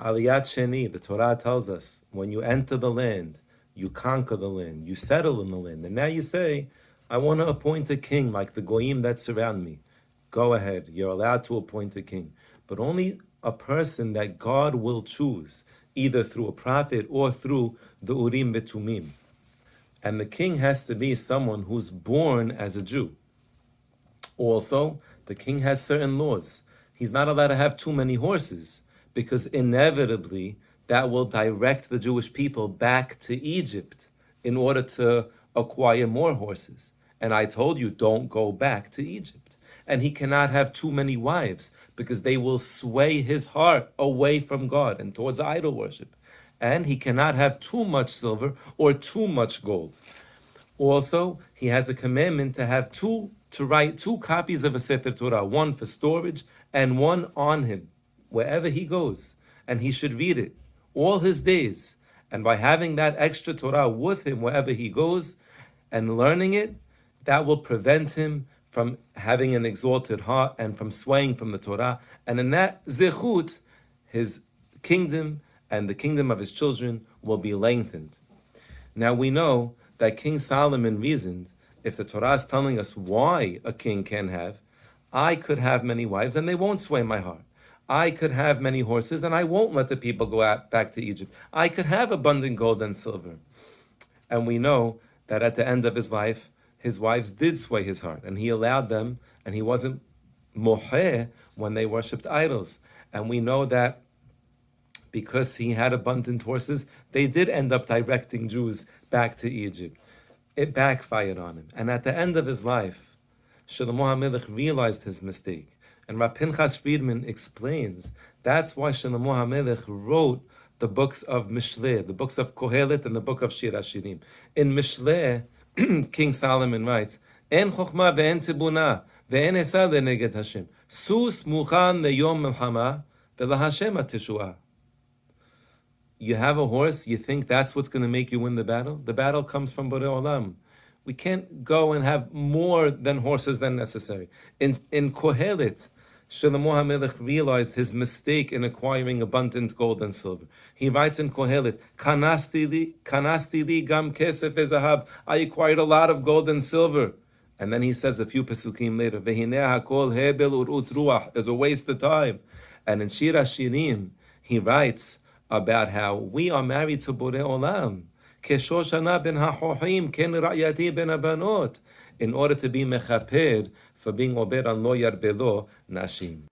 Aliyat Sheni, the Torah tells us, when you enter the land, you conquer the land, you settle in the land, and now you say, I want to appoint a king like the goyim that surround me. Go ahead, you're allowed to appoint a king, but only a person that God will choose, either through a prophet or through the Urim Betumim. And the king has to be someone who's born as a Jew. Also, the king has certain laws. He's not allowed to have too many horses, because inevitably that will direct the Jewish people back to Egypt in order to acquire more horses. And I told you, don't go back to Egypt. And he cannot have too many wives, because they will sway his heart away from God and towards idol worship. And he cannot have too much silver or too much gold. Also, he has a commandment to write two copies of a Sefer Torah, one for storage and one on him, wherever he goes. And he should read it all his days. And by having that extra Torah with him wherever he goes and learning it, that will prevent him from having an exalted heart and from swaying from the Torah. And in that zechut, his kingdom and the kingdom of his children will be lengthened. Now we know that King Solomon reasoned, if the Torah is telling us why a king can have, I could have many wives and they won't sway my heart. I could have many horses and I won't let the people go back to Egypt. I could have abundant gold and silver. And we know that at the end of his life, his wives did sway his heart, and he allowed them, and he wasn't moheh when they worshipped idols. And we know that because he had abundant horses, they did end up directing Jews back to Egypt. It backfired on him. And at the end of his life, Shlomo HaMelech realized his mistake. And Rav Pinchas Friedman explains that's why Shlomo HaMelech wrote the books of Mishleh, the books of Kohelet, and the book of Shir HaShirim. In Mishleh, King Solomon writes, En chokhmah ve'en tibuna ve'en esa le'neged Hashem. Sus muchan leyom milchama ve'lahashem ateshuah. You have a horse, you think that's what's going to make you win the battle? The battle comes from Borei Olam. We can't go and have more than horses than necessary. In Kohelet, Shlomo HaMelech realized his mistake in acquiring abundant gold and silver. He writes in Kohelet, Kanasti li gam kesef ezahab. I acquired a lot of gold and silver. And then he says a few pesukim later, Vehineh hakol hebel urut ruach, is a waste of time. And in Shir HaShirim, he writes about how we are married to Borei Olam. Keshoshana ben hachohim ken ra'yati ben abanot, in order to be mechaper for being obed on lo yarbelo nashim.